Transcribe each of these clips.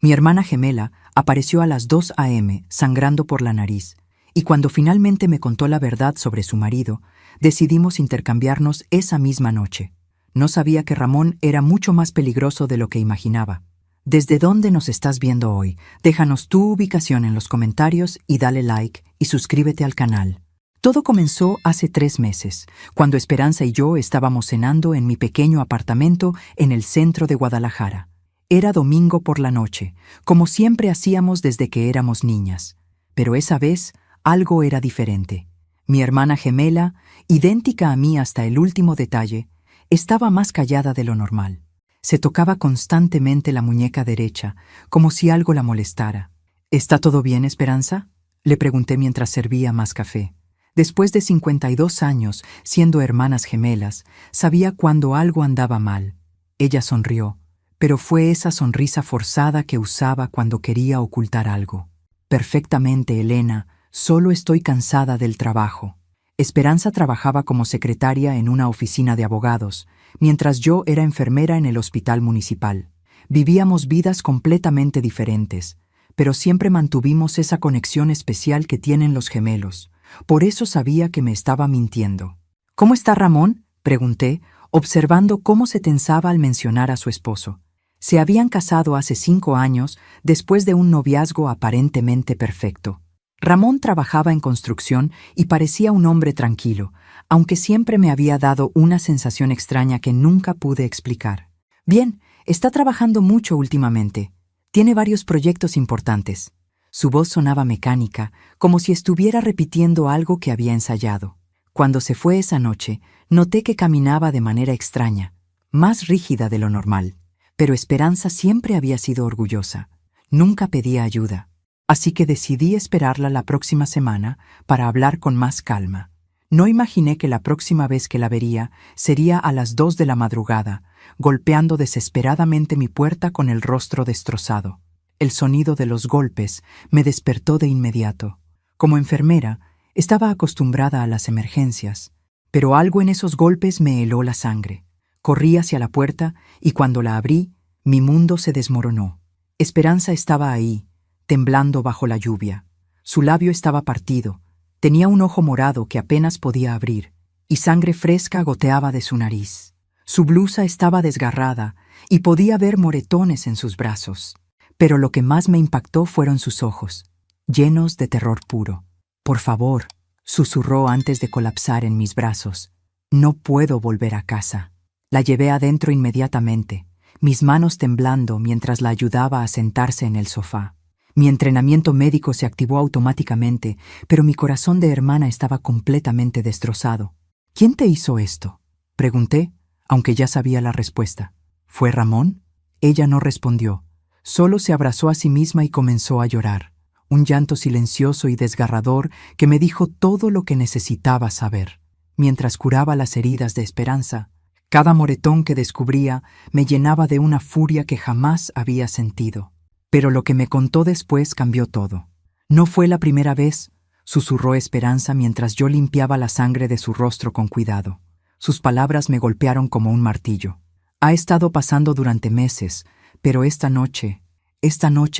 Mi hermana gemela apareció a las 2 a.m., sangrando por la nariz, y cuando finalmente me contó la verdad sobre su marido, decidimos intercambiarnos esa misma noche. No sabía que Ramón era mucho más peligroso de lo que imaginaba. ¿Desde dónde nos estás viendo hoy? Déjanos tu ubicación en los comentarios y dale like y suscríbete al canal. Todo comenzó hace 3 meses, cuando Esperanza y yo estábamos cenando en mi pequeño apartamento en el centro de Guadalajara. Era domingo por la noche, como siempre hacíamos desde que éramos niñas. Pero esa vez algo era diferente. Mi hermana gemela, idéntica a mí hasta el último detalle, estaba más callada de lo normal. Se tocaba constantemente la muñeca derecha, como si algo la molestara. ¿Está todo bien, Esperanza?, le pregunté mientras servía más café. Después de 52 años, siendo hermanas gemelas, sabía cuando algo andaba mal. Ella sonrió, pero fue esa sonrisa forzada que usaba cuando quería ocultar algo. Perfectamente, Elena, solo estoy cansada del trabajo. Esperanza trabajaba como secretaria en una oficina de abogados, mientras yo era enfermera en el hospital municipal. Vivíamos vidas completamente diferentes, pero siempre mantuvimos esa conexión especial que tienen los gemelos. Por eso sabía que me estaba mintiendo. ¿Cómo está Ramón?, pregunté, observando cómo se tensaba al mencionar a su esposo. Se habían casado hace 5 años, después de un noviazgo aparentemente perfecto. Ramón trabajaba en construcción y parecía un hombre tranquilo, aunque siempre me había dado una sensación extraña que nunca pude explicar. Bien, está trabajando mucho últimamente. Tiene varios proyectos importantes. Su voz sonaba mecánica, como si estuviera repitiendo algo que había ensayado. Cuando se fue esa noche, noté que caminaba de manera extraña, más rígida de lo normal. Pero Esperanza siempre había sido orgullosa. Nunca pedía ayuda. Así que decidí esperarla la próxima semana para hablar con más calma. No imaginé que la próxima vez que la vería sería a las 2 de la madrugada, golpeando desesperadamente mi puerta con el rostro destrozado. El sonido de los golpes me despertó de inmediato. Como enfermera, estaba acostumbrada a las emergencias, pero algo en esos golpes me heló la sangre. Corrí hacia la puerta y cuando la abrí, mi mundo se desmoronó. Esperanza estaba ahí, temblando bajo la lluvia. Su labio estaba partido, tenía un ojo morado que apenas podía abrir, y sangre fresca goteaba de su nariz. Su blusa estaba desgarrada y podía ver moretones en sus brazos. Pero lo que más me impactó fueron sus ojos, llenos de terror puro. «Por favor», susurró antes de colapsar en mis brazos. «No puedo volver a casa». La llevé adentro inmediatamente, mis manos temblando mientras la ayudaba a sentarse en el sofá. Mi entrenamiento médico se activó automáticamente, pero mi corazón de hermana estaba completamente destrozado. «¿Quién te hizo esto?», pregunté, aunque ya sabía la respuesta. «¿Fue Ramón?». Ella no respondió. Solo se abrazó a sí misma y comenzó a llorar, un llanto silencioso y desgarrador que me dijo todo lo que necesitaba saber. Mientras curaba las heridas de Esperanza, cada moretón que descubría me llenaba de una furia que jamás había sentido. Pero lo que me contó después cambió todo. «No fue la primera vez», susurró Esperanza mientras yo limpiaba la sangre de su rostro con cuidado. Sus palabras me golpearon como un martillo. «Ha estado pasando durante meses, pero esta noche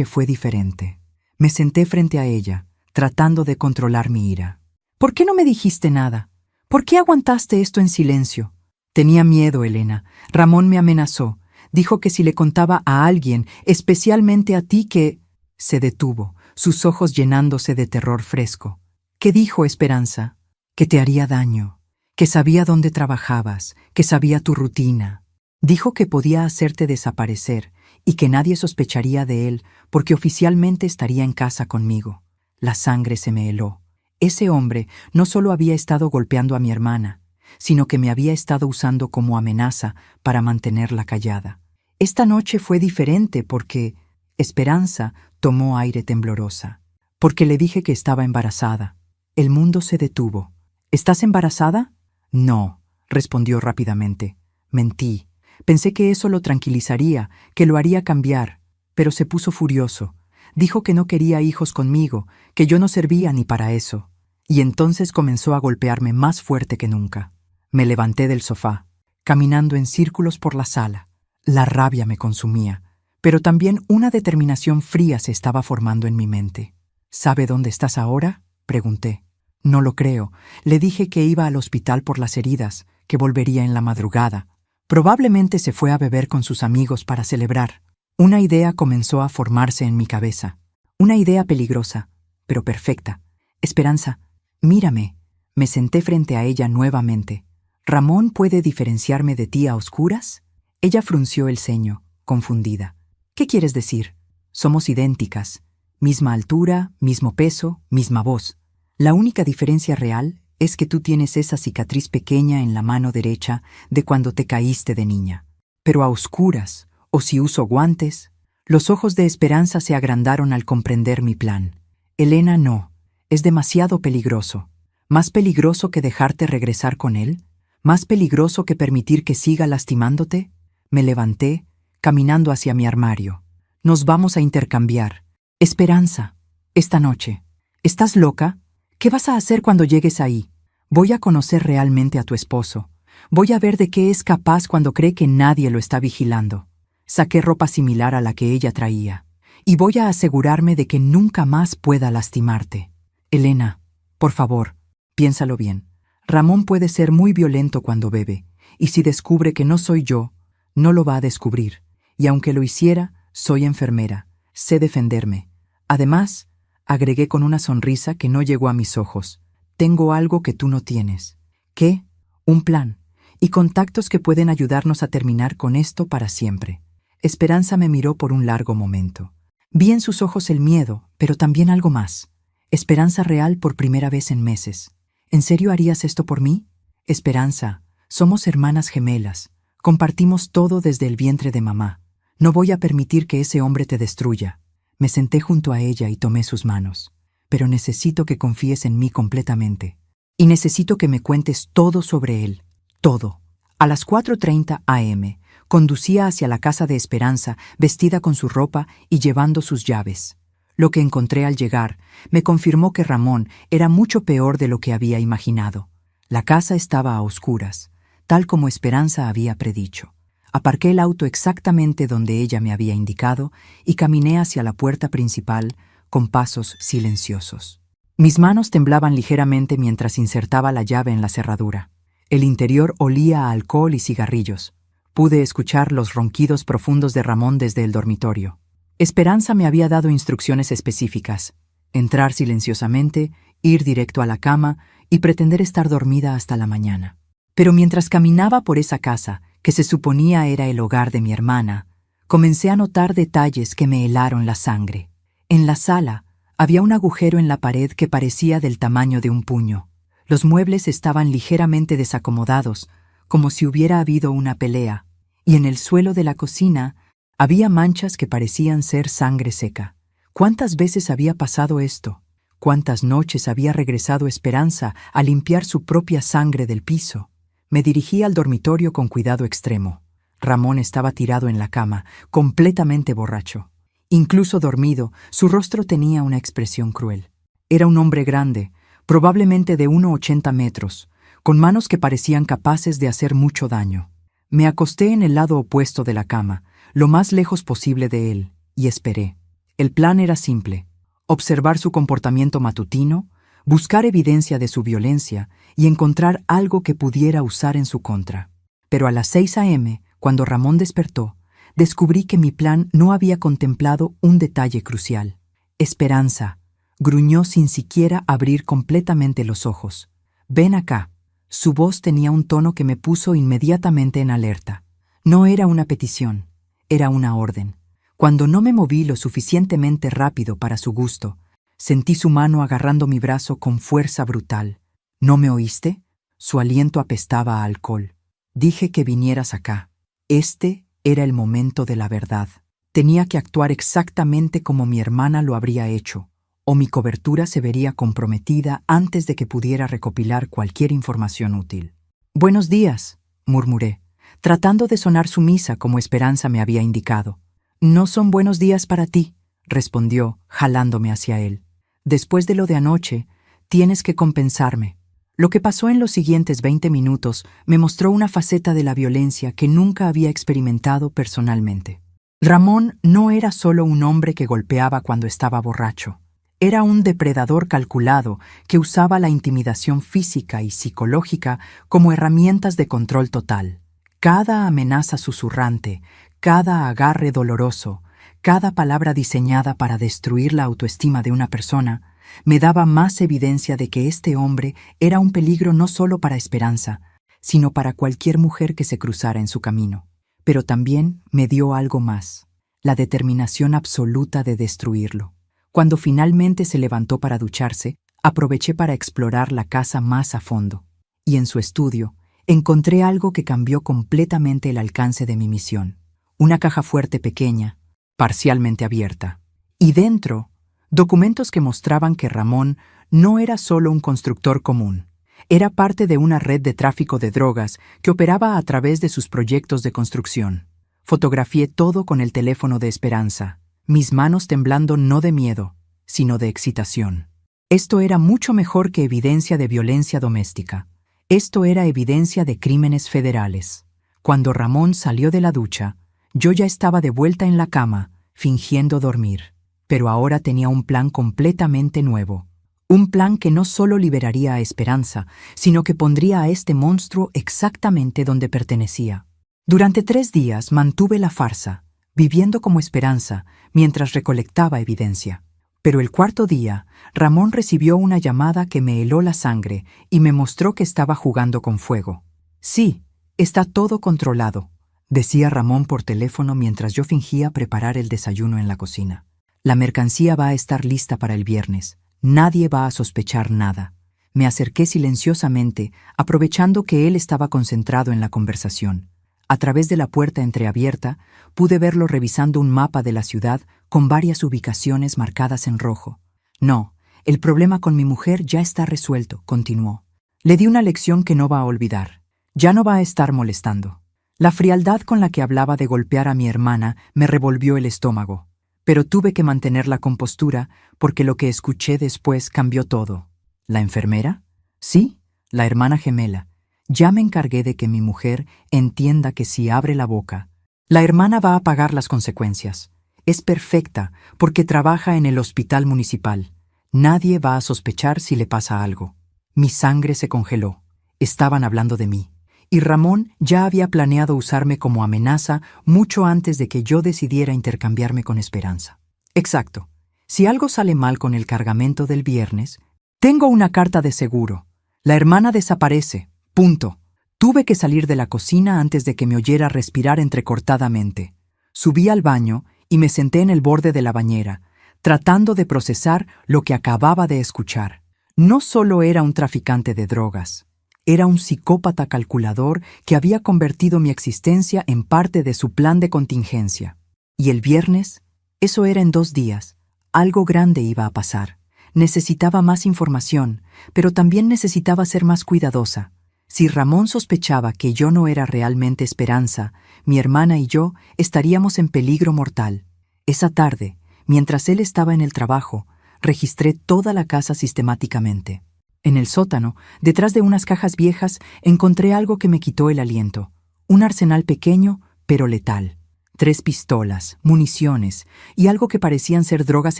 fue diferente». Me senté frente a ella, tratando de controlar mi ira. «¿Por qué no me dijiste nada? ¿Por qué aguantaste esto en silencio?». «Tenía miedo, Elena. Ramón me amenazó. Dijo que si le contaba a alguien, especialmente a ti, que...». Se detuvo, sus ojos llenándose de terror fresco. «¿Qué dijo, Esperanza?». «Que te haría daño, que sabía dónde trabajabas, que sabía tu rutina. Dijo que podía hacerte desaparecer y que nadie sospecharía de él porque oficialmente estaría en casa conmigo». La sangre se me heló. Ese hombre no solo había estado golpeando a mi hermana, sino que me había estado usando como amenaza para mantenerla callada. Esta noche fue diferente porque Esperanza tomó aire temblorosa. «Porque le dije que estaba embarazada». El mundo se detuvo. «¿Estás embarazada?». «No», respondió rápidamente. «Mentí. Pensé que eso lo tranquilizaría, que lo haría cambiar, pero se puso furioso. Dijo que no quería hijos conmigo, que yo no servía ni para eso. Y entonces comenzó a golpearme más fuerte que nunca». Me levanté del sofá, caminando en círculos por la sala. La rabia me consumía, pero también una determinación fría se estaba formando en mi mente. ¿Sabe dónde estás ahora?, pregunté. No lo creo. Le dije que iba al hospital por las heridas, que volvería en la madrugada. Probablemente se fue a beber con sus amigos para celebrar. Una idea comenzó a formarse en mi cabeza. Una idea peligrosa, pero perfecta. Esperanza, mírame. Me senté frente a ella nuevamente. ¿Ramón puede diferenciarme de ti a oscuras? Ella frunció el ceño, confundida. ¿Qué quieres decir? Somos idénticas. Misma altura, mismo peso, misma voz. La única diferencia real es que tú tienes esa cicatriz pequeña en la mano derecha de cuando te caíste de niña. Pero a oscuras, o si uso guantes, los ojos de Esperanza se agrandaron al comprender mi plan. Elena, no. Es demasiado peligroso. Más peligroso que dejarte regresar con él. Más peligroso que permitir que siga lastimándote. Me levanté, caminando hacia mi armario. Nos vamos a intercambiar. Esperanza, esta noche. ¿Estás loca? ¿Qué vas a hacer cuando llegues ahí? Voy a conocer realmente a tu esposo. Voy a ver de qué es capaz cuando cree que nadie lo está vigilando. Saqué ropa similar a la que ella traía. Y voy a asegurarme de que nunca más pueda lastimarte. Elena, por favor, piénsalo bien. Ramón puede ser muy violento cuando bebe, y si descubre que no soy yo, no lo va a descubrir. Y aunque lo hiciera, soy enfermera. Sé defenderme. Además, agregué con una sonrisa que no llegó a mis ojos. Tengo algo que tú no tienes. ¿Qué? Un plan. Y contactos que pueden ayudarnos a terminar con esto para siempre. Esperanza me miró por un largo momento. Vi en sus ojos el miedo, pero también algo más. Esperanza real por primera vez en meses. ¿En serio harías esto por mí? Esperanza, somos hermanas gemelas. Compartimos todo desde el vientre de mamá. No voy a permitir que ese hombre te destruya. Me senté junto a ella y tomé sus manos. Pero necesito que confíes en mí completamente. Y necesito que me cuentes todo sobre él. Todo. A las 4:30 a.m., conducía hacia la casa de Esperanza, vestida con su ropa y llevando sus llaves. Lo que encontré al llegar me confirmó que Ramón era mucho peor de lo que había imaginado. La casa estaba a oscuras, tal como Esperanza había predicho. Aparqué el auto exactamente donde ella me había indicado y caminé hacia la puerta principal con pasos silenciosos. Mis manos temblaban ligeramente mientras insertaba la llave en la cerradura. El interior olía a alcohol y cigarrillos. Pude escuchar los ronquidos profundos de Ramón desde el dormitorio. Esperanza me había dado instrucciones específicas: entrar silenciosamente, ir directo a la cama y pretender estar dormida hasta la mañana. Pero mientras caminaba por esa casa, que se suponía era el hogar de mi hermana, comencé a notar detalles que me helaron la sangre. En la sala había un agujero en la pared que parecía del tamaño de un puño. Los muebles estaban ligeramente desacomodados, como si hubiera habido una pelea, y en el suelo de la cocina había manchas que parecían ser sangre seca. ¿Cuántas veces había pasado esto? ¿Cuántas noches había regresado Esperanza a limpiar su propia sangre del piso? Me dirigí al dormitorio con cuidado extremo. Ramón estaba tirado en la cama, completamente borracho. Incluso dormido, su rostro tenía una expresión cruel. Era un hombre grande, probablemente de 1,80 metros, con manos que parecían capaces de hacer mucho daño. Me acosté en el lado opuesto de la cama, lo más lejos posible de él, y esperé. El plan era simple: observar su comportamiento matutino, buscar evidencia de su violencia y encontrar algo que pudiera usar en su contra. Pero a las 6 a.m., cuando Ramón despertó, descubrí que mi plan no había contemplado un detalle crucial. Esperanza, gruñó sin siquiera abrir completamente los ojos. Ven acá. Su voz tenía un tono que me puso inmediatamente en alerta. No era una petición, era una orden. Cuando no me moví lo suficientemente rápido para su gusto, sentí su mano agarrando mi brazo con fuerza brutal. ¿No me oíste? Su aliento apestaba a alcohol. Dije que vinieras acá. Este era el momento de la verdad. Tenía que actuar exactamente como mi hermana lo habría hecho, o mi cobertura se vería comprometida antes de que pudiera recopilar cualquier información útil. «Buenos días», murmuré, tratando de sonar sumisa como Esperanza me había indicado. «No son buenos días para ti», respondió, jalándome hacia él. «Después de lo de anoche, tienes que compensarme». Lo que pasó en los siguientes 20 minutos me mostró una faceta de la violencia que nunca había experimentado personalmente. Ramón no era solo un hombre que golpeaba cuando estaba borracho. Era un depredador calculado que usaba la intimidación física y psicológica como herramientas de control total. Cada amenaza susurrante, cada agarre doloroso, cada palabra diseñada para destruir la autoestima de una persona, me daba más evidencia de que este hombre era un peligro no solo para Esperanza, sino para cualquier mujer que se cruzara en su camino. Pero también me dio algo más, la determinación absoluta de destruirlo. Cuando finalmente se levantó para ducharse, aproveché para explorar la casa más a fondo. Y en su estudio, encontré algo que cambió completamente el alcance de mi misión. Una caja fuerte pequeña, parcialmente abierta. Y dentro, documentos que mostraban que Ramón no era solo un constructor común. Era parte de una red de tráfico de drogas que operaba a través de sus proyectos de construcción. Fotografié todo con el teléfono de Esperanza, mis manos temblando no de miedo, sino de excitación. Esto era mucho mejor que evidencia de violencia doméstica. Esto era evidencia de crímenes federales. Cuando Ramón salió de la ducha, yo ya estaba de vuelta en la cama, fingiendo dormir. Pero ahora tenía un plan completamente nuevo. Un plan que no solo liberaría a Esperanza, sino que pondría a este monstruo exactamente donde pertenecía. Durante 3 días mantuve la farsa, viviendo como Esperanza, mientras recolectaba evidencia. Pero el 4.º día, Ramón recibió una llamada que me heló la sangre y me mostró que estaba jugando con fuego. «Sí, está todo controlado», decía Ramón por teléfono mientras yo fingía preparar el desayuno en la cocina. «La mercancía va a estar lista para el viernes. Nadie va a sospechar nada». Me acerqué silenciosamente, aprovechando que él estaba concentrado en la conversación. A través de la puerta entreabierta, pude verlo revisando un mapa de la ciudad con varias ubicaciones marcadas en rojo. «No, el problema con mi mujer ya está resuelto», continuó. «Le di una lección que no va a olvidar. Ya no va a estar molestando». La frialdad con la que hablaba de golpear a mi hermana me revolvió el estómago. Pero tuve que mantener la compostura porque lo que escuché después cambió todo. ¿La enfermera? Sí, la hermana gemela. Ya me encargué de que mi mujer entienda que si abre la boca, la hermana va a pagar las consecuencias. Es perfecta porque trabaja en el hospital municipal. Nadie va a sospechar si le pasa algo. Mi sangre se congeló. Estaban hablando de mí. Y Ramón ya había planeado usarme como amenaza mucho antes de que yo decidiera intercambiarme con Esperanza. Exacto. Si algo sale mal con el cargamento del viernes, tengo una carta de seguro. La hermana desaparece. Punto. Tuve que salir de la cocina antes de que me oyera respirar entrecortadamente. Subí al baño y me senté en el borde de la bañera, tratando de procesar lo que acababa de escuchar. No solo era un traficante de drogas. Era un psicópata calculador que había convertido mi existencia en parte de su plan de contingencia. Y el viernes, eso era en 2 días, algo grande iba a pasar. Necesitaba más información, pero también necesitaba ser más cuidadosa. Si Ramón sospechaba que yo no era realmente Esperanza, mi hermana y yo estaríamos en peligro mortal. Esa tarde, mientras él estaba en el trabajo, registré toda la casa sistemáticamente. En el sótano, detrás de unas cajas viejas, encontré algo que me quitó el aliento. Un arsenal pequeño, pero letal. 3 pistolas, municiones y algo que parecían ser drogas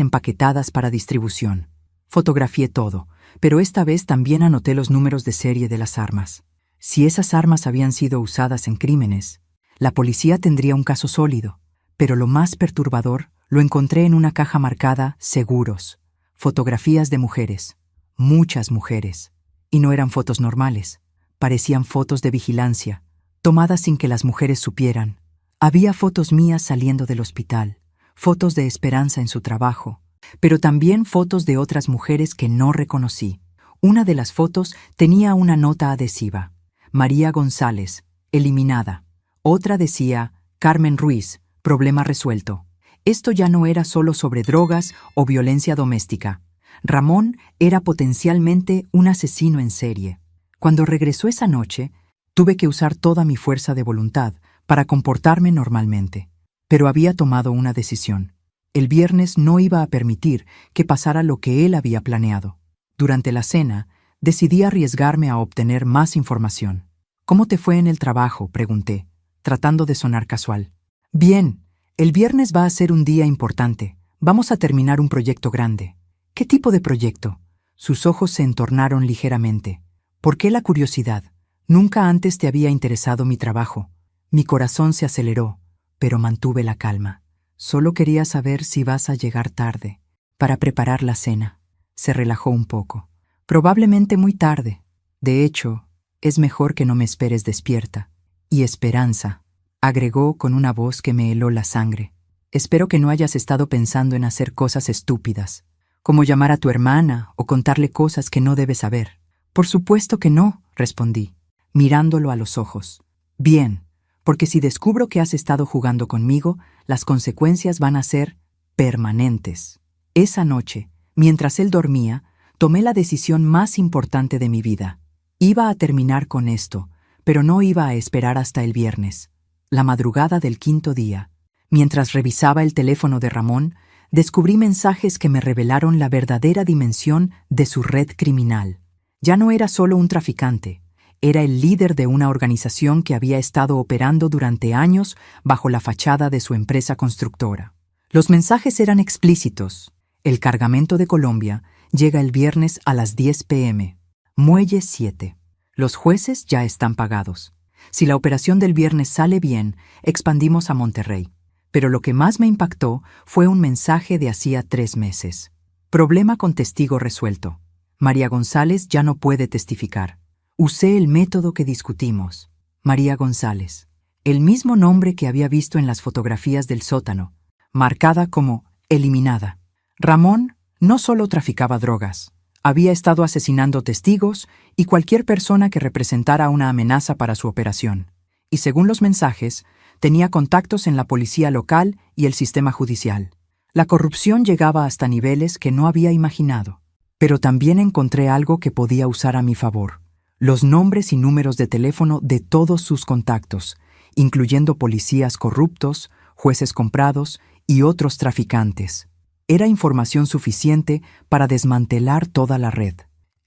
empaquetadas para distribución. Fotografié todo, pero esta vez también anoté los números de serie de las armas. Si esas armas habían sido usadas en crímenes, la policía tendría un caso sólido. Pero lo más perturbador lo encontré en una caja marcada «Seguros». Fotografías de mujeres. Muchas mujeres. Y no eran fotos normales. Parecían fotos de vigilancia, tomadas sin que las mujeres supieran. Había fotos mías saliendo del hospital, fotos de Esperanza en su trabajo, pero también fotos de otras mujeres que no reconocí. Una de las fotos tenía una nota adhesiva. María González, eliminada. Otra decía, Carmen Ruiz, problema resuelto. Esto ya no era solo sobre drogas o violencia doméstica. Ramón era potencialmente un asesino en serie. Cuando regresó esa noche, tuve que usar toda mi fuerza de voluntad para comportarme normalmente. Pero había tomado una decisión. El viernes no iba a permitir que pasara lo que él había planeado. Durante la cena, decidí arriesgarme a obtener más información. «¿Cómo te fue en el trabajo?», pregunté, tratando de sonar casual. «Bien, El viernes va a ser un día importante. Vamos a terminar un proyecto grande. ¿Qué tipo de proyecto? Sus ojos se entornaron ligeramente. ¿Por qué la curiosidad? Nunca antes te había interesado mi trabajo. Mi corazón se aceleró, pero mantuve la calma. Solo quería saber si vas a llegar tarde, para preparar la cena. Se relajó un poco. Probablemente muy tarde. De hecho, es mejor que no me esperes despierta. Y esperanza, agregó con una voz que me heló la sangre. Espero que no hayas estado pensando en hacer cosas estúpidas, como llamar a tu hermana o contarle cosas que no debes saber. Por supuesto que no, respondí, mirándolo a los ojos. Bien, porque si descubro que has estado jugando conmigo, las consecuencias van a ser permanentes. Esa noche, mientras él dormía, tomé la decisión más importante de mi vida. Iba a terminar con esto, pero no iba a esperar hasta el viernes. La madrugada del quinto día, mientras revisaba el teléfono de Ramón, descubrí mensajes que me revelaron la verdadera dimensión de su red criminal. Ya no era solo un traficante, era el líder de una organización que había estado operando durante años bajo la fachada de su empresa constructora. Los mensajes eran explícitos. El cargamento de Colombia llega el viernes a las 10 p.m. Muelle 7. Los jueces ya están pagados. Si la operación del viernes sale bien, expandimos a Monterrey. Pero lo que más me impactó fue un mensaje de hacía 3 meses. Problema con testigo resuelto. María González ya no puede testificar. Usé el método que discutimos. María González. El mismo nombre que había visto en las fotografías del sótano, marcada como eliminada. Ramón no solo traficaba drogas, había estado asesinando testigos y cualquier persona que representara una amenaza para su operación. Y según los mensajes, tenía contactos en la policía local y el sistema judicial. La corrupción llegaba hasta niveles que no había imaginado. Pero también encontré algo que podía usar a mi favor. Los nombres y números de teléfono de todos sus contactos, incluyendo policías corruptos, jueces comprados y otros traficantes. Era información suficiente para desmantelar toda la red.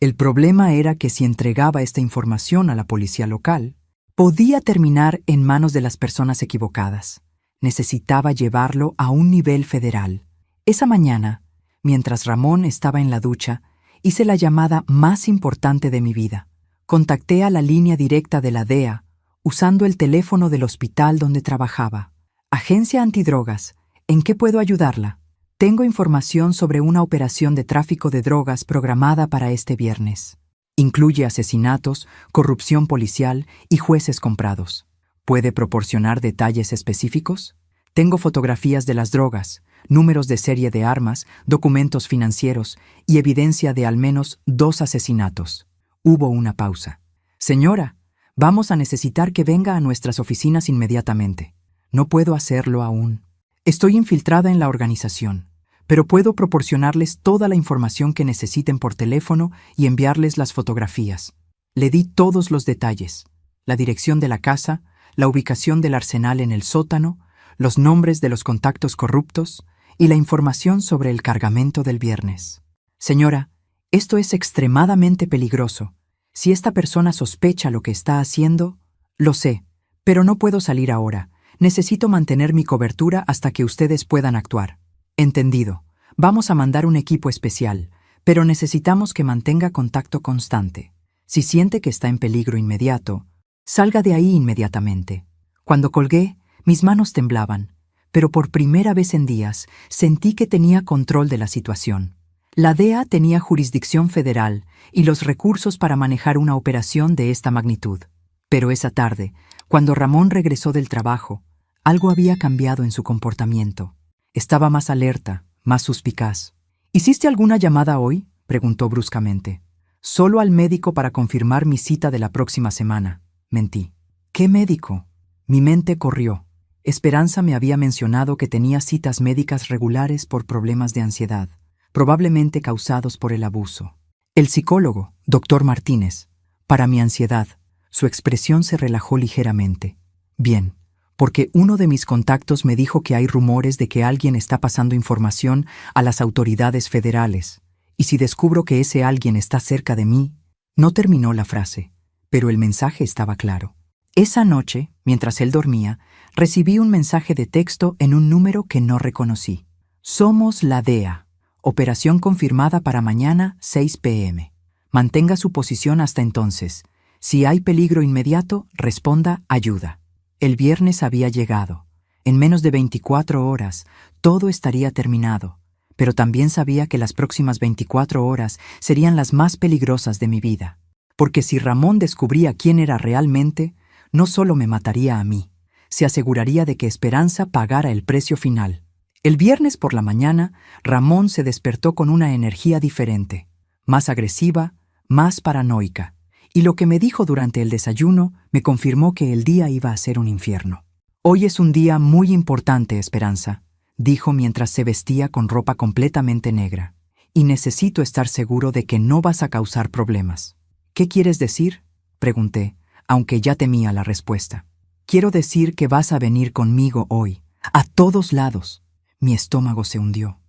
El problema era que si entregaba esta información a la policía local, podía terminar en manos de las personas equivocadas. Necesitaba llevarlo a un nivel federal. Esa mañana, mientras Ramón estaba en la ducha, hice la llamada más importante de mi vida. Contacté a la línea directa de la DEA, usando el teléfono del hospital donde trabajaba. Agencia Antidrogas, ¿en qué puedo ayudarla? Tengo información sobre una operación de tráfico de drogas programada para este viernes. Incluye asesinatos, corrupción policial y jueces comprados. ¿Puede proporcionar detalles específicos? Tengo fotografías de las drogas, números de serie de armas, documentos financieros y evidencia de al menos 2 asesinatos. Hubo una pausa. Señora, vamos a necesitar que venga a nuestras oficinas inmediatamente. No puedo hacerlo aún. Estoy infiltrada en la organización, pero puedo proporcionarles toda la información que necesiten por teléfono y enviarles las fotografías. Le di todos los detalles: la dirección de la casa, la ubicación del arsenal en el sótano, los nombres de los contactos corruptos y la información sobre el cargamento del viernes. Señora, esto es extremadamente peligroso. Si esta persona sospecha lo que está haciendo, lo sé, pero no puedo salir ahora. Necesito mantener mi cobertura hasta que ustedes puedan actuar. Entendido. Vamos a mandar un equipo especial, pero necesitamos que mantenga contacto constante. Si siente que está en peligro inmediato, salga de ahí inmediatamente. Cuando colgué, mis manos temblaban, pero por primera vez en días sentí que tenía control de la situación. La DEA tenía jurisdicción federal y los recursos para manejar una operación de esta magnitud. Pero esa tarde, cuando Ramón regresó del trabajo, algo había cambiado en su comportamiento. Estaba más alerta, más suspicaz. ¿Hiciste alguna llamada hoy?, preguntó bruscamente. Solo al médico para confirmar mi cita de la próxima semana, mentí. ¿Qué médico? Mi mente corrió. Esperanza me había mencionado que tenía citas médicas regulares por problemas de ansiedad, probablemente causados por el abuso. El psicólogo, Dr. Martínez, para mi ansiedad. Su expresión se relajó ligeramente. Bien, porque uno de mis contactos me dijo que hay rumores de que alguien está pasando información a las autoridades federales, y si descubro que ese alguien está cerca de mí. No terminó la frase, pero el mensaje estaba claro. Esa noche, mientras él dormía, recibí un mensaje de texto en un número que no reconocí. Somos la DEA. Operación confirmada para mañana 6 p.m. Mantenga su posición hasta entonces. Si hay peligro inmediato, responda ayuda. El viernes había llegado. En menos de 24 horas, todo estaría terminado. Pero también sabía que las próximas 24 horas serían las más peligrosas de mi vida. Porque si Ramón descubría quién era realmente, no solo me mataría a mí, se aseguraría de que Esperanza pagara el precio final. El viernes por la mañana, Ramón se despertó con una energía diferente, más agresiva, más paranoica, y lo que me dijo durante el desayuno me confirmó que el día iba a ser un infierno. Hoy es un día muy importante, Esperanza, dijo mientras se vestía con ropa completamente negra, y necesito estar seguro de que no vas a causar problemas. ¿Qué quieres decir?, pregunté, aunque ya temía la respuesta. Quiero decir que vas a venir conmigo hoy, a todos lados. Mi estómago se hundió.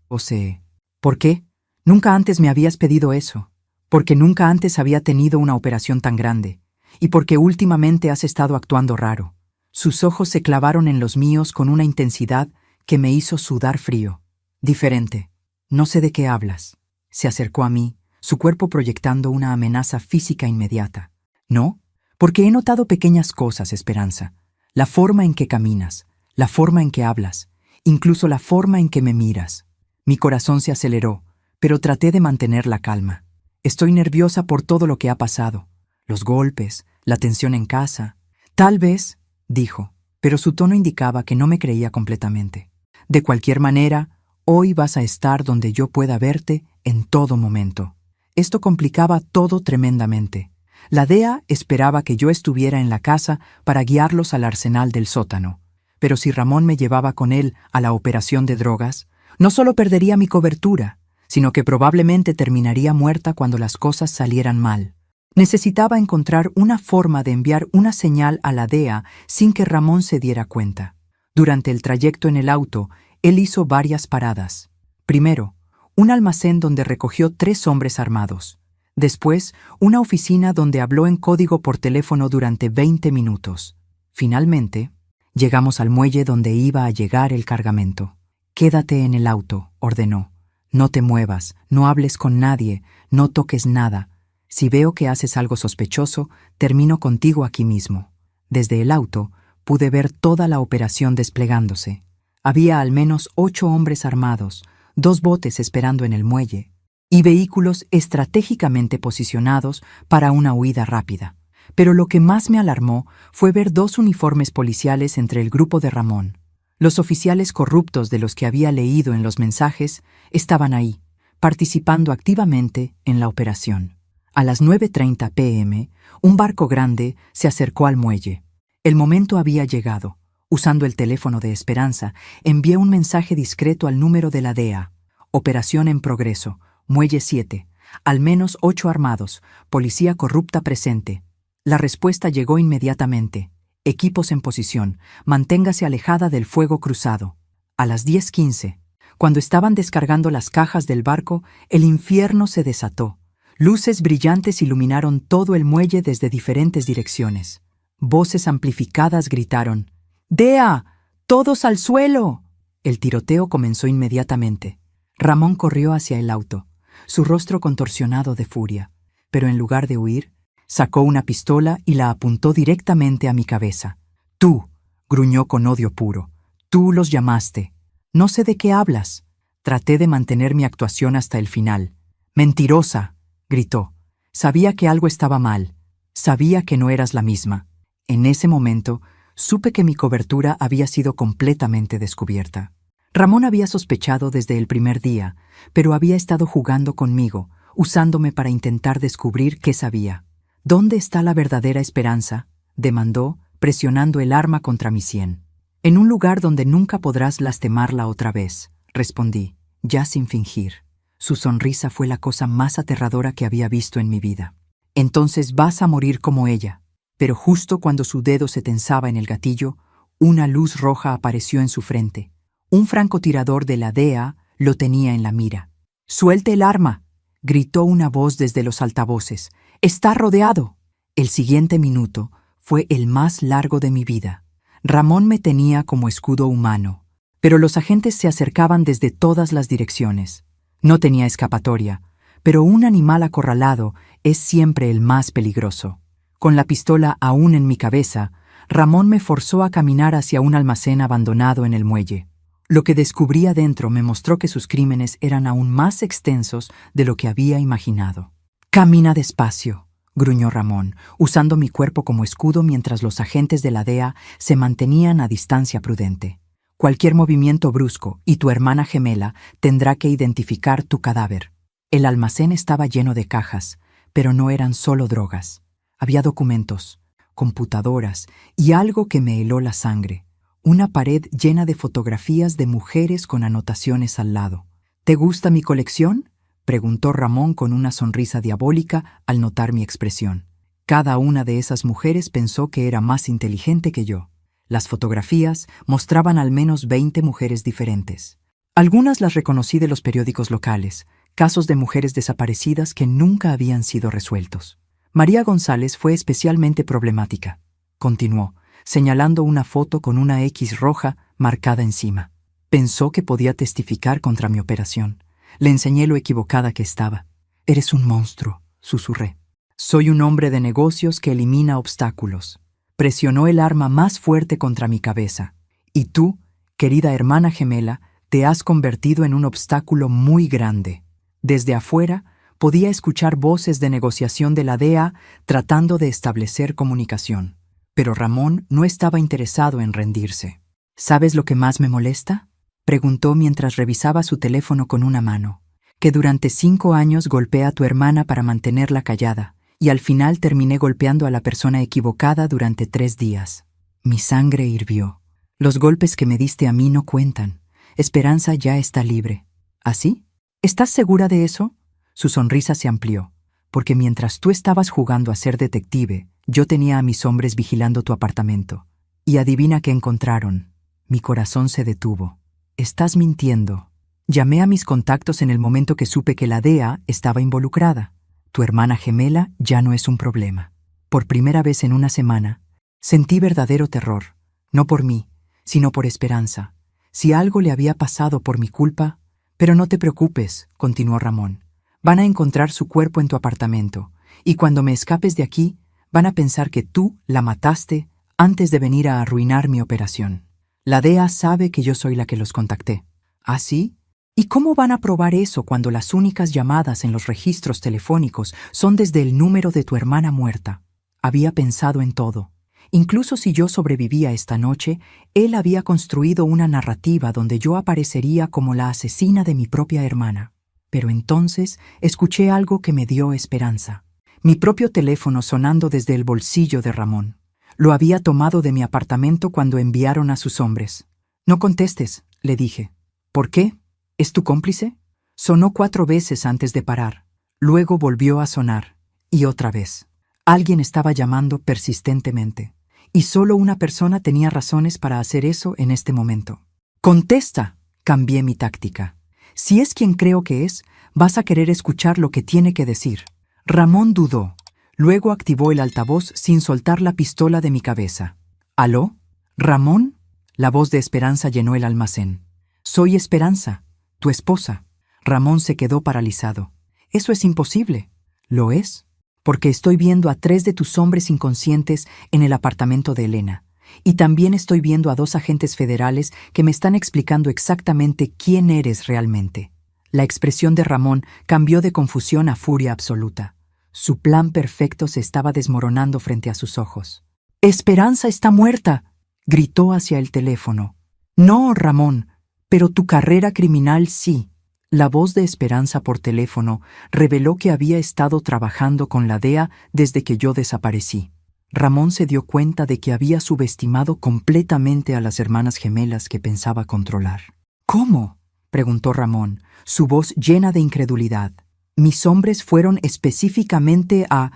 ¿Por qué? Nunca antes me habías pedido eso. Porque nunca antes había tenido una operación tan grande. Y porque últimamente has estado actuando raro. Sus ojos se clavaron en los míos con una intensidad que me hizo sudar frío. Diferente. No sé de qué hablas. Se acercó a mí, su cuerpo proyectando una amenaza física inmediata. ¿No? Porque he notado pequeñas cosas, Esperanza. La forma en que caminas, la forma en que hablas, incluso la forma en que me miras. Mi corazón se aceleró, pero traté de mantener la calma. Estoy nerviosa por todo lo que ha pasado. Los golpes, la tensión en casa. Tal vez, dijo, pero su tono indicaba que no me creía completamente. De cualquier manera, hoy vas a estar donde yo pueda verte en todo momento. Esto complicaba todo tremendamente. La DEA esperaba que yo estuviera en la casa para guiarlos al arsenal del sótano. Pero si Ramón me llevaba con él a la operación de drogas, no solo perdería mi cobertura, sino que probablemente terminaría muerta cuando las cosas salieran mal. Necesitaba encontrar una forma de enviar una señal a la DEA sin que Ramón se diera cuenta. Durante el trayecto en el auto, él hizo varias paradas. Primero, un almacén donde recogió 3 hombres armados. Después, una oficina donde habló en código por teléfono durante 20 minutos. Finalmente, llegamos al muelle donde iba a llegar el cargamento. «Quédate en el auto», ordenó. «No te muevas, no hables con nadie, no toques nada. Si veo que haces algo sospechoso, termino contigo aquí mismo». Desde el auto, pude ver toda la operación desplegándose. Había al menos 8 hombres armados, 2 botes esperando en el muelle, y vehículos estratégicamente posicionados para una huida rápida. Pero lo que más me alarmó fue ver 2 uniformes policiales entre el grupo de Ramón. Los oficiales corruptos de los que había leído en los mensajes estaban ahí, participando activamente en la operación. A las 9:30 p.m., un barco grande se acercó al muelle. El momento había llegado. Usando el teléfono de Esperanza, envié un mensaje discreto al número de la DEA. Operación en progreso. Muelle 7. Al menos 8 armados. Policía corrupta presente. La respuesta llegó inmediatamente. Equipos en posición. Manténgase alejada del fuego cruzado. A las 10:15, cuando estaban descargando las cajas del barco, el infierno se desató. Luces brillantes iluminaron todo el muelle desde diferentes direcciones. Voces amplificadas gritaron: «¡DEA! ¡Todos al suelo!». El tiroteo comenzó inmediatamente. Ramón corrió hacia el auto, su rostro contorsionado de furia, pero en lugar de huir, sacó una pistola y la apuntó directamente a mi cabeza. «Tú», gruñó con odio puro, «tú los llamaste. No sé de qué hablas». Traté de mantener mi actuación hasta el final. «¡Mentirosa!», gritó. «Sabía que algo estaba mal. Sabía que no eras la misma». En ese momento, supe que mi cobertura había sido completamente descubierta. Ramón había sospechado desde el primer día, pero había estado jugando conmigo, usándome para intentar descubrir qué sabía. «¿Dónde está la verdadera Esperanza?», demandó, presionando el arma contra mi sien. «En un lugar donde nunca podrás lastimarla otra vez», respondí, ya sin fingir. Su sonrisa fue la cosa más aterradora que había visto en mi vida. «Entonces vas a morir como ella». Pero justo cuando su dedo se tensaba en el gatillo, una luz roja apareció en su frente. Un francotirador de la DEA lo tenía en la mira. «¡Suelte el arma!», gritó una voz desde los altavoces. «¡Está rodeado!». El siguiente minuto fue el más largo de mi vida. Ramón me tenía como escudo humano, pero los agentes se acercaban desde todas las direcciones. No tenía escapatoria, pero un animal acorralado es siempre el más peligroso. Con la pistola aún en mi cabeza, Ramón me forzó a caminar hacia un almacén abandonado en el muelle. Lo que descubrí adentro me mostró que sus crímenes eran aún más extensos de lo que había imaginado. «Camina despacio», gruñó Ramón, usando mi cuerpo como escudo mientras los agentes de la DEA se mantenían a distancia prudente. «Cualquier movimiento brusco y tu hermana gemela tendrá que identificar tu cadáver». El almacén estaba lleno de cajas, pero no eran solo drogas. Había documentos, computadoras y algo que me heló la sangre. Una pared llena de fotografías de mujeres con anotaciones al lado. «¿Te gusta mi colección?», preguntó Ramón con una sonrisa diabólica al notar mi expresión. Cada una de esas mujeres pensó que era más inteligente que yo. Las fotografías mostraban al menos 20 mujeres diferentes. Algunas las reconocí de los periódicos locales, casos de mujeres desaparecidas que nunca habían sido resueltos. María González fue especialmente problemática, continuó, señalando una foto con una X roja marcada encima. Pensó que podía testificar contra mi operación. Le enseñé lo equivocada que estaba. «Eres un monstruo», susurré. «Soy un hombre de negocios que elimina obstáculos». Presionó el arma más fuerte contra mi cabeza. «Y tú, querida hermana gemela, te has convertido en un obstáculo muy grande». Desde afuera, podía escuchar voces de negociación de la DEA tratando de establecer comunicación. Pero Ramón no estaba interesado en rendirse. «¿Sabes lo que más me molesta?», preguntó mientras revisaba su teléfono con una mano. «Que durante 5 años golpeé a tu hermana para mantenerla callada, y al final terminé golpeando a la persona equivocada durante 3 días. Mi sangre hirvió. Los golpes que me diste a mí no cuentan. Esperanza ya está libre. ¿Así? ¿Estás segura de eso?». Su sonrisa se amplió. «Porque mientras tú estabas jugando a ser detective, yo tenía a mis hombres vigilando tu apartamento. Y adivina qué encontraron». Mi corazón se detuvo. «Estás mintiendo». Llamé a mis contactos en el momento que supe que la DEA estaba involucrada. Tu hermana gemela ya no es un problema. Por primera vez en una semana, sentí verdadero terror. No por mí, sino por Esperanza. Si algo le había pasado por mi culpa... «Pero no te preocupes», continuó Ramón. «Van a encontrar su cuerpo en tu apartamento, y cuando me escapes de aquí, van a pensar que tú la mataste antes de venir a arruinar mi operación. La DEA sabe que yo soy la que los contacté». «¿Ah, sí? ¿Y cómo van a probar eso cuando las únicas llamadas en los registros telefónicos son desde el número de tu hermana muerta?» Había pensado en todo. Incluso si yo sobrevivía esta noche, él había construido una narrativa donde yo aparecería como la asesina de mi propia hermana. Pero entonces escuché algo que me dio esperanza. Mi propio teléfono sonando desde el bolsillo de Ramón. Lo había tomado de mi apartamento cuando enviaron a sus hombres. «No contestes», le dije. «¿Por qué? ¿Es tu cómplice?». Sonó 4 veces antes de parar. Luego volvió a sonar. Y otra vez. Alguien estaba llamando persistentemente. Y solo una persona tenía razones para hacer eso en este momento. «¡Contesta!», cambié mi táctica. «Si es quien creo que es, vas a querer escuchar lo que tiene que decir». Ramón dudó. Luego activó el altavoz sin soltar la pistola de mi cabeza. «¿Aló? ¿Ramón?». La voz de Esperanza llenó el almacén. «Soy Esperanza, tu esposa». Ramón se quedó paralizado. «Eso es imposible». «¿Lo es?». «Porque estoy viendo a 3 de tus hombres inconscientes en el apartamento de Elena. Y también estoy viendo a 2 agentes federales que me están explicando exactamente quién eres realmente». La expresión de Ramón cambió de confusión a furia absoluta. Su plan perfecto se estaba desmoronando frente a sus ojos. «¡Esperanza está muerta!», gritó hacia el teléfono. «No, Ramón, pero tu carrera criminal sí». La voz de Esperanza por teléfono reveló que había estado trabajando con la DEA desde que yo desaparecí. Ramón se dio cuenta de que había subestimado completamente a las hermanas gemelas que pensaba controlar. «¿Cómo?», preguntó Ramón, su voz llena de incredulidad. «¿Mis hombres fueron específicamente a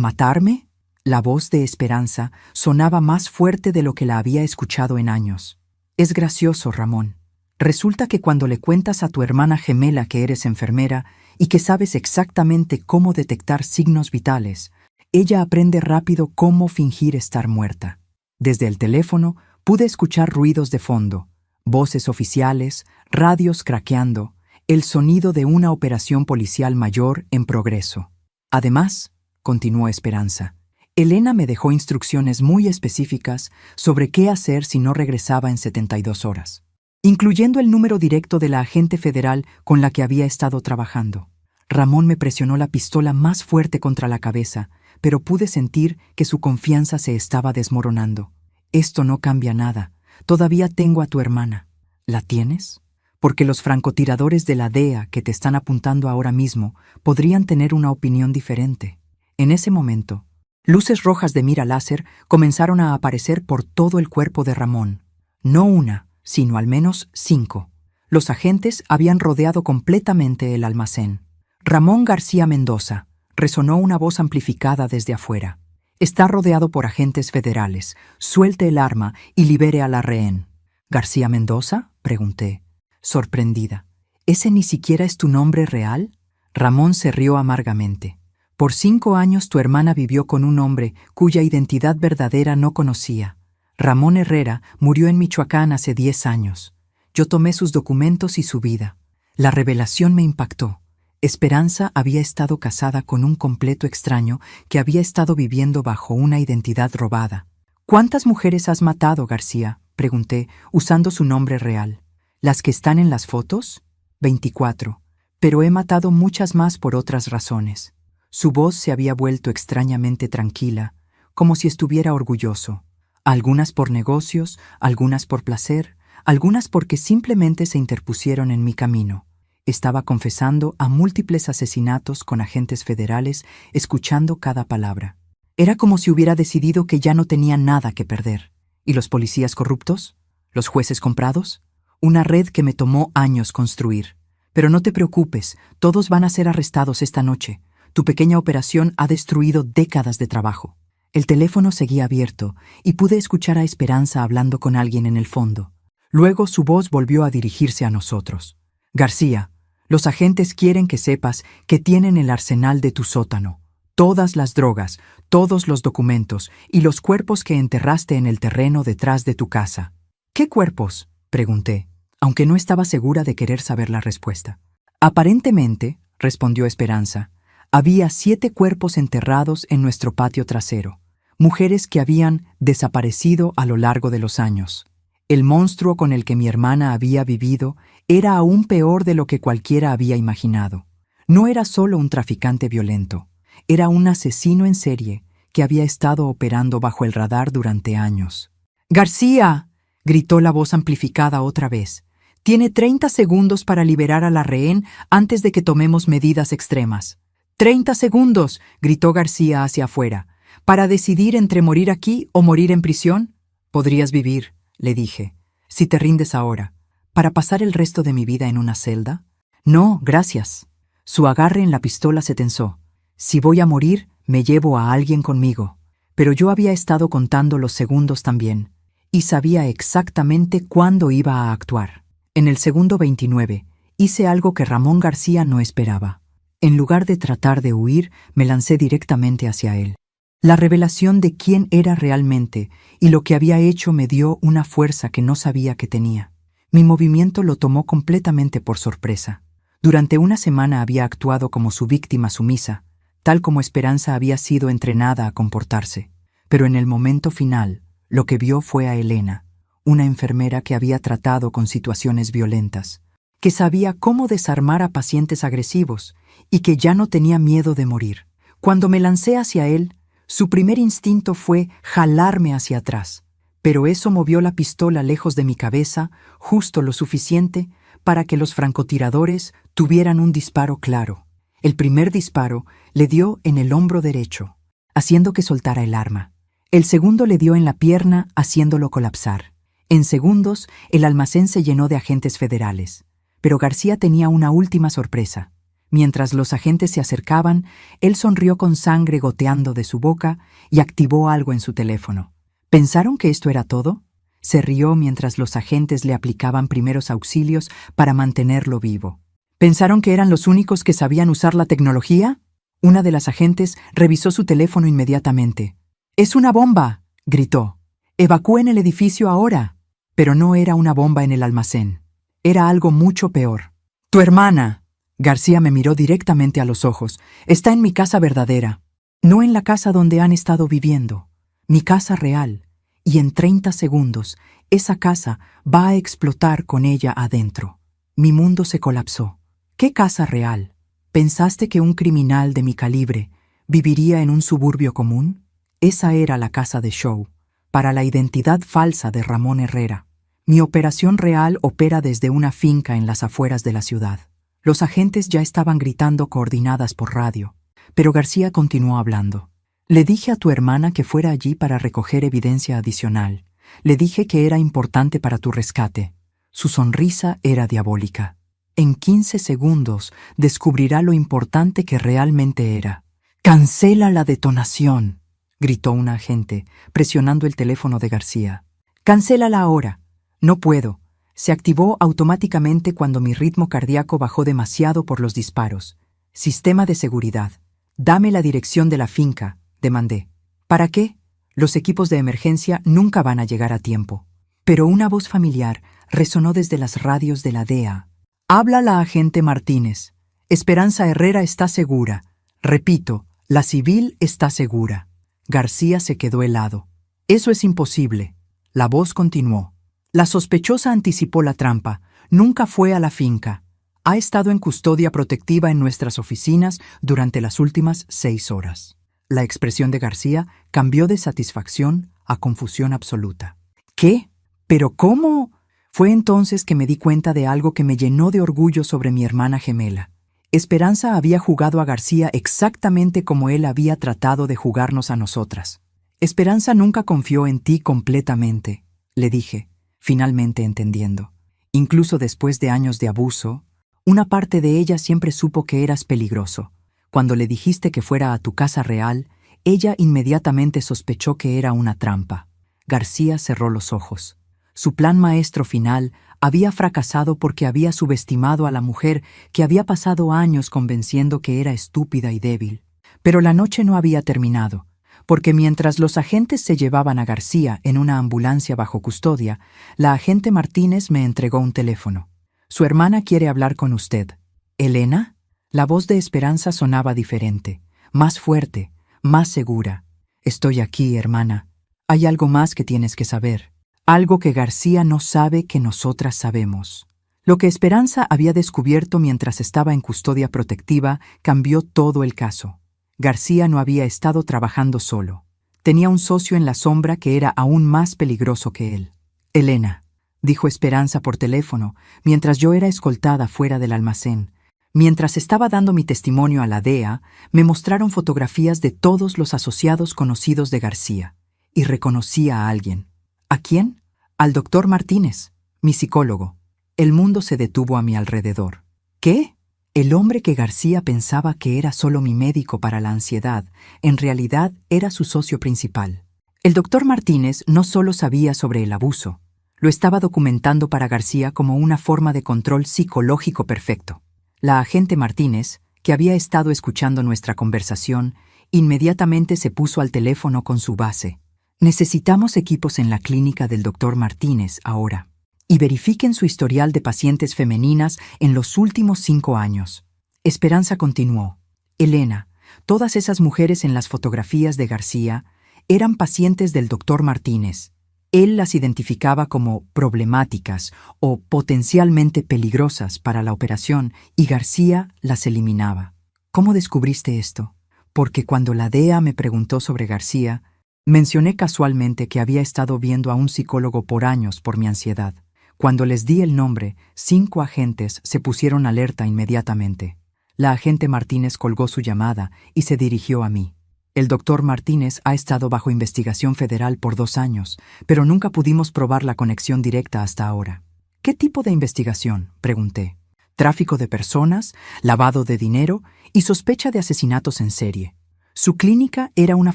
matarme?». La voz de Esperanza sonaba más fuerte de lo que la había escuchado en años. «Es gracioso, Ramón. Resulta que cuando le cuentas a tu hermana gemela que eres enfermera y que sabes exactamente cómo detectar signos vitales, Ella aprende rápido cómo fingir estar muerta. Desde el teléfono pude escuchar ruidos de fondo, voces oficiales, radios craqueando, el sonido de una operación policial mayor en progreso. Además, continuó Esperanza, Elena me dejó instrucciones muy específicas sobre qué hacer si no regresaba en 72 horas, incluyendo el número directo de la agente federal con la que había estado trabajando. Ramón me presionó la pistola más fuerte contra la cabeza, pero pude sentir que su confianza se estaba desmoronando. Esto no cambia nada. Todavía tengo a tu hermana. ¿La tienes? Porque los francotiradores de la DEA que te están apuntando ahora mismo podrían tener una opinión diferente. En ese momento, luces rojas de mira láser comenzaron a aparecer por todo el cuerpo de Ramón. No una, sino al menos 5. Los agentes habían rodeado completamente el almacén. Ramón García Mendoza, resonó una voz amplificada desde afuera. Está rodeado por agentes federales. Suelte el arma y libere a la rehén. ¿García Mendoza?, pregunté, sorprendida. ¿Ese ni siquiera es tu nombre real? Ramón se rió amargamente. Por 5 años tu hermana vivió con un hombre cuya identidad verdadera no conocía. Ramón Herrera murió en Michoacán hace 10 años. Yo tomé sus documentos y su vida. La revelación me impactó. Esperanza había estado casada con un completo extraño que había estado viviendo bajo una identidad robada. ¿Cuántas mujeres has matado, García?, pregunté, usando su nombre real. ¿Las que están en las fotos? 24. Pero he matado muchas más por otras razones. Su voz se había vuelto extrañamente tranquila, como si estuviera orgulloso. Algunas por negocios, algunas por placer, algunas porque simplemente se interpusieron en mi camino. Estaba confesando a múltiples asesinatos con agentes federales, escuchando cada palabra. Era como si hubiera decidido que ya no tenía nada que perder. ¿Y los policías corruptos? ¿Los jueces comprados? Una red que me tomó años construir. Pero no te preocupes, todos van a ser arrestados esta noche. Tu pequeña operación ha destruido décadas de trabajo. El teléfono seguía abierto y pude escuchar a Esperanza hablando con alguien en el fondo. Luego su voz volvió a dirigirse a nosotros. García, los agentes quieren que sepas que tienen el arsenal de tu sótano. Todas las drogas, todos los documentos y los cuerpos que enterraste en el terreno detrás de tu casa. ¿Qué cuerpos?, pregunté, aunque no estaba segura de querer saber la respuesta. Aparentemente, respondió Esperanza, había 7 cuerpos enterrados en nuestro patio trasero, mujeres que habían desaparecido a lo largo de los años. El monstruo con el que mi hermana había vivido era aún peor de lo que cualquiera había imaginado. No era solo un traficante violento, era un asesino en serie que había estado operando bajo el radar durante años. ¡García!, gritó la voz amplificada otra vez. Tiene 30 segundos para liberar a la rehén antes de que tomemos medidas extremas. 30 segundos, gritó García hacia afuera. ¿Para decidir entre morir aquí o morir en prisión? Podrías vivir, le dije, si te rindes ahora. ¿Para pasar el resto de mi vida en una celda? No, gracias. Su agarre en la pistola se tensó. Si voy a morir, me llevo a alguien conmigo. Pero yo había estado contando los segundos también, y sabía exactamente cuándo iba a actuar. En el segundo 29, hice algo que Ramón García no esperaba. En lugar de tratar de huir, me lancé directamente hacia él. La revelación de quién era realmente y lo que había hecho me dio una fuerza que no sabía que tenía. Mi movimiento lo tomó completamente por sorpresa. Durante una semana había actuado como su víctima sumisa, tal como Esperanza había sido entrenada a comportarse. Pero en el momento final, lo que vio fue a Elena, una enfermera que había tratado con situaciones violentas, que sabía cómo desarmar a pacientes agresivos y que ya no tenía miedo de morir. Cuando me lancé hacia él, su primer instinto fue jalarme hacia atrás, pero eso movió la pistola lejos de mi cabeza justo lo suficiente para que los francotiradores tuvieran un disparo claro. El primer disparo le dio en el hombro derecho, haciendo que soltara el arma. El segundo le dio en la pierna, haciéndolo colapsar. En segundos, el almacén se llenó de agentes federales. Pero García tenía una última sorpresa. Mientras los agentes se acercaban, él sonrió con sangre goteando de su boca y activó algo en su teléfono. ¿Pensaron que esto era todo? Se rió mientras los agentes le aplicaban primeros auxilios para mantenerlo vivo. ¿Pensaron que eran los únicos que sabían usar la tecnología? Una de las agentes revisó su teléfono inmediatamente. «¡Es una bomba!», gritó. «Evacúen el edificio ahora». Pero no era una bomba en el almacén. Era algo mucho peor. «Tu hermana», García me miró directamente a los ojos, «está en mi casa verdadera. No en la casa donde han estado viviendo. Mi casa real. Y en 30 segundos, esa casa va a explotar con ella adentro». Mi mundo se colapsó. ¿Qué casa real? ¿Pensaste que un criminal de mi calibre viviría en un suburbio común? Esa era la casa de show, para la identidad falsa de Ramón Herrera. Mi operación real opera desde una finca en las afueras de la ciudad. Los agentes ya estaban gritando coordinadas por radio, pero García continuó hablando. «Le dije a tu hermana que fuera allí para recoger evidencia adicional. Le dije que era importante para tu rescate». Su sonrisa era diabólica. «En 15 segundos descubrirá lo importante que realmente era». «¡Cancela la detonación!», gritó un agente, presionando el teléfono de García. «Cancélala ahora». «No puedo». Se activó automáticamente cuando mi ritmo cardíaco bajó demasiado por los disparos. «Sistema de seguridad. Dame la dirección de la finca», demandé. «¿Para qué? Los equipos de emergencia nunca van a llegar a tiempo». Pero una voz familiar resonó desde las radios de la DEA. «Habla la agente Martínez. Esperanza Herrera está segura. Repito, la civil está segura». García se quedó helado. «Eso es imposible». La voz continuó. «La sospechosa anticipó la trampa. Nunca fue a la finca. Ha estado en custodia protectiva en nuestras oficinas durante las últimas 6 horas». La expresión de García cambió de satisfacción a confusión absoluta. «¿Qué? ¿Pero cómo?». Fue entonces que me di cuenta de algo que me llenó de orgullo sobre mi hermana gemela. Esperanza había jugado a García exactamente como él había tratado de jugarnos a nosotras. «Esperanza nunca confió en ti completamente», le dije, finalmente entendiendo. «Incluso después de años de abuso, una parte de ella siempre supo que eras peligroso. Cuando le dijiste que fuera a tu casa real, ella inmediatamente sospechó que era una trampa». García cerró los ojos. Su plan maestro final había fracasado porque había subestimado a la mujer que había pasado años convenciendo que era estúpida y débil. Pero la noche no había terminado, porque mientras los agentes se llevaban a García en una ambulancia bajo custodia, la agente Martínez me entregó un teléfono. «Su hermana quiere hablar con usted». «¿Elena?». La voz de Esperanza sonaba diferente, más fuerte, más segura. «Estoy aquí, hermana. Hay algo más que tienes que saber. Algo que García no sabe que nosotras sabemos». Lo que Esperanza había descubierto mientras estaba en custodia protectiva cambió todo el caso. García no había estado trabajando solo. Tenía un socio en la sombra que era aún más peligroso que él. «Elena», dijo Esperanza por teléfono, mientras yo era escoltada fuera del almacén. Mientras estaba dando mi testimonio a la DEA, me mostraron fotografías de todos los asociados conocidos de García, y reconocí a alguien. ¿A quién? Al doctor Martínez, mi psicólogo. El mundo se detuvo a mi alrededor. ¿Qué? El hombre que García pensaba que era solo mi médico para la ansiedad, en realidad era su socio principal. El doctor Martínez no solo sabía sobre el abuso, lo estaba documentando para García como una forma de control psicológico perfecto. La agente Martínez, que había estado escuchando nuestra conversación, inmediatamente se puso al teléfono con su base. «Necesitamos equipos en la clínica del doctor Martínez ahora. Y verifiquen su historial de pacientes femeninas en los últimos 5 años». Esperanza continuó. «Elena, todas esas mujeres en las fotografías de García eran pacientes del doctor Martínez. Él las identificaba como problemáticas o potencialmente peligrosas para la operación y García las eliminaba». «¿Cómo descubriste esto?». «Porque cuando la DEA me preguntó sobre García, mencioné casualmente que había estado viendo a un psicólogo por años por mi ansiedad. Cuando les di el nombre, 5 agentes se pusieron alerta inmediatamente». La agente Martínez colgó su llamada y se dirigió a mí. «El doctor Martínez ha estado bajo investigación federal por 2 años, pero nunca pudimos probar la conexión directa hasta ahora». «¿Qué tipo de investigación?», pregunté. «Tráfico de personas, lavado de dinero y sospecha de asesinatos en serie». Su clínica era una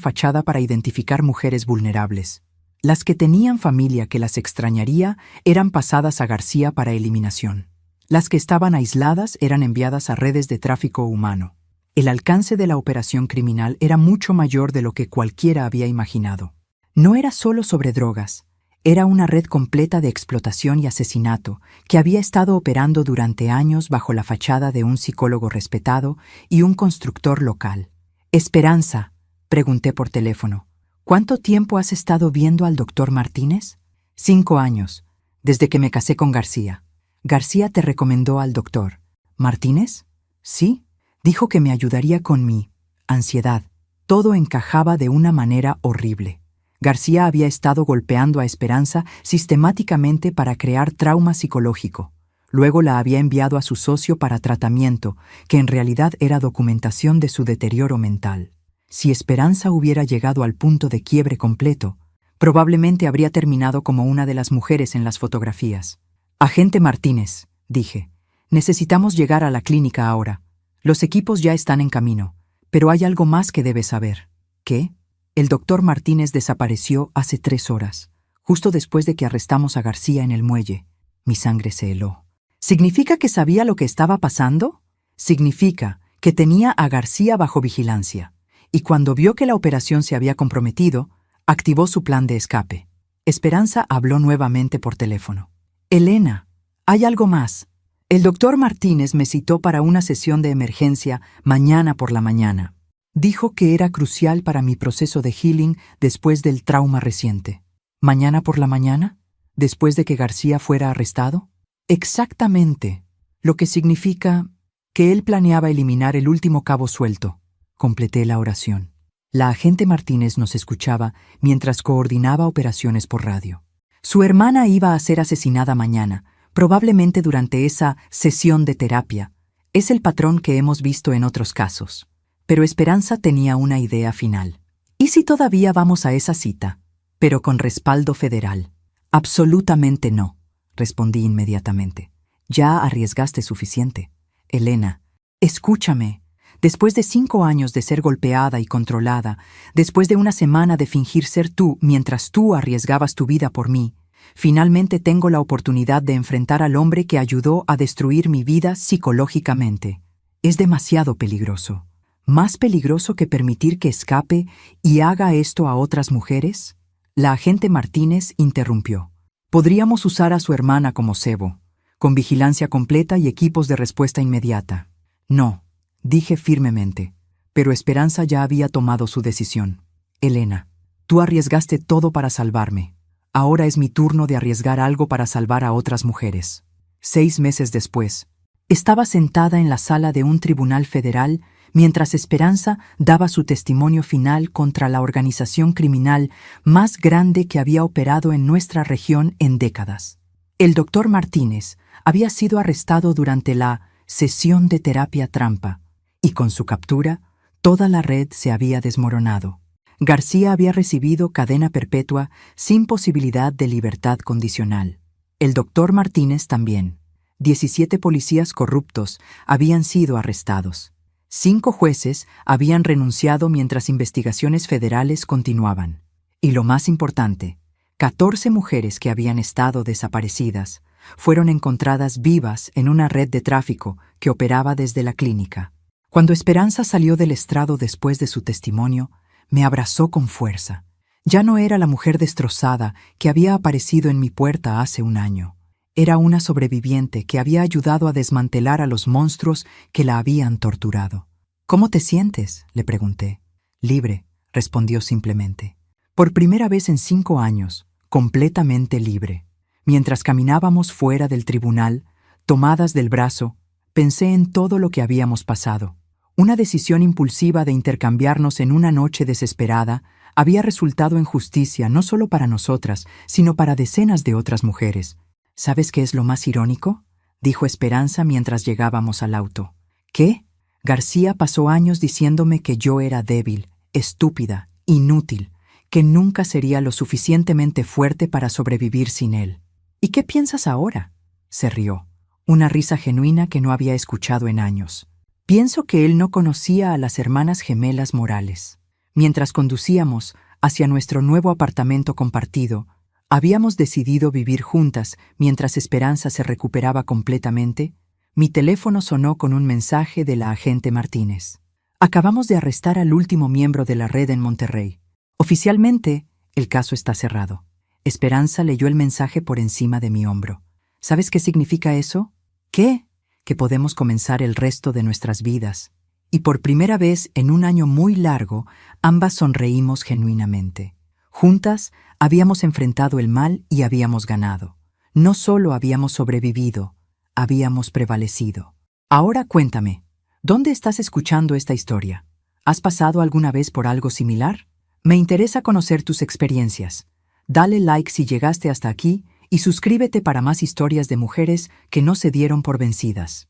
fachada para identificar mujeres vulnerables. Las que tenían familia que las extrañaría eran pasadas a García para eliminación. Las que estaban aisladas eran enviadas a redes de tráfico humano. El alcance de la operación criminal era mucho mayor de lo que cualquiera había imaginado. No era solo sobre drogas, era una red completa de explotación y asesinato que había estado operando durante años bajo la fachada de un psicólogo respetado y un constructor local. Esperanza, pregunté por teléfono, ¿cuánto tiempo has estado viendo al doctor Martínez? 5 años, desde que me casé con García. García te recomendó al doctor. ¿Martínez? Sí. Dijo que me ayudaría con mi ansiedad. Todo encajaba de una manera horrible. García había estado golpeando a Esperanza sistemáticamente para crear trauma psicológico. Luego la había enviado a su socio para tratamiento, que en realidad era documentación de su deterioro mental. Si Esperanza hubiera llegado al punto de quiebre completo, probablemente habría terminado como una de las mujeres en las fotografías. Agente Martínez, dije, necesitamos llegar a la clínica ahora. Los equipos ya están en camino, pero hay algo más que debes saber. ¿Qué? El doctor Martínez desapareció hace 3 horas, justo después de que arrestamos a García en el muelle. Mi sangre se heló. ¿Significa que sabía lo que estaba pasando? Significa que tenía a García bajo vigilancia, y cuando vio que la operación se había comprometido, activó su plan de escape. Esperanza habló nuevamente por teléfono. Elena, hay algo más. El doctor Martínez me citó para una sesión de emergencia mañana por la mañana. Dijo que era crucial para mi proceso de healing después del trauma reciente. ¿Mañana por la mañana? ¿Después de que García fuera arrestado? Exactamente, lo que significa que él planeaba eliminar el último cabo suelto. Completé la oración. La agente Martínez nos escuchaba mientras coordinaba operaciones por radio. Su hermana iba a ser asesinada mañana, probablemente durante esa sesión de terapia. Es el patrón que hemos visto en otros casos. Pero Esperanza tenía una idea final. ¿Y si todavía vamos a esa cita, pero con respaldo federal? Absolutamente no, respondí inmediatamente. Ya arriesgaste suficiente. Elena, escúchame. Después de 5 años de ser golpeada y controlada, después de una semana de fingir ser tú mientras tú arriesgabas tu vida por mí, finalmente tengo la oportunidad de enfrentar al hombre que ayudó a destruir mi vida psicológicamente. Es demasiado peligroso. ¿Más peligroso que permitir que escape y haga esto a otras mujeres? La agente Martínez interrumpió. Podríamos usar a su hermana como cebo, con vigilancia completa y equipos de respuesta inmediata. No, dije firmemente, pero Esperanza ya había tomado su decisión. Elena, tú arriesgaste todo para salvarme. Ahora es mi turno de arriesgar algo para salvar a otras mujeres. 6 meses después, estaba sentada en la sala de un tribunal federal mientras Esperanza daba su testimonio final contra la organización criminal más grande que había operado en nuestra región en décadas. El doctor Martínez había sido arrestado durante la sesión de terapia trampa, y con su captura, toda la red se había desmoronado. García había recibido cadena perpetua sin posibilidad de libertad condicional. El doctor Martínez también. 17 policías corruptos habían sido arrestados. 5 jueces habían renunciado mientras investigaciones federales continuaban. Y lo más importante, 14 mujeres que habían estado desaparecidas fueron encontradas vivas en una red de tráfico que operaba desde la clínica. Cuando Esperanza salió del estrado después de su testimonio, me abrazó con fuerza. Ya no era la mujer destrozada que había aparecido en mi puerta hace 1 año. Era una sobreviviente que había ayudado a desmantelar a los monstruos que la habían torturado. ¿Cómo te sientes?, le pregunté. Libre, respondió simplemente. Por primera vez en 5 años, completamente libre. Mientras caminábamos fuera del tribunal, tomadas del brazo, pensé en todo lo que habíamos pasado. Una decisión impulsiva de intercambiarnos en una noche desesperada había resultado en justicia no solo para nosotras, sino para decenas de otras mujeres. ¿Sabes qué es lo más irónico?, dijo Esperanza mientras llegábamos al auto. ¿Qué? García pasó años diciéndome que yo era débil, estúpida, inútil, que nunca sería lo suficientemente fuerte para sobrevivir sin él. ¿Y qué piensas ahora?, se rió, una risa genuina que no había escuchado en años. Pienso que él no conocía a las hermanas gemelas Morales. Mientras conducíamos hacia nuestro nuevo apartamento compartido, habíamos decidido vivir juntas mientras Esperanza se recuperaba completamente. Mi teléfono sonó con un mensaje de la agente Martínez. Acabamos de arrestar al último miembro de la red en Monterrey. Oficialmente, el caso está cerrado. Esperanza leyó el mensaje por encima de mi hombro. ¿Sabes qué significa eso? ¿Qué? Que podemos comenzar el resto de nuestras vidas. Y por primera vez en un año muy largo, ambas sonreímos genuinamente. Juntas, habíamos enfrentado el mal y habíamos ganado. No solo habíamos sobrevivido, habíamos prevalecido. Ahora cuéntame, ¿dónde estás escuchando esta historia? ¿Has pasado alguna vez por algo similar? Me interesa conocer tus experiencias. Dale like si llegaste hasta aquí y suscríbete para más historias de mujeres que no se dieron por vencidas.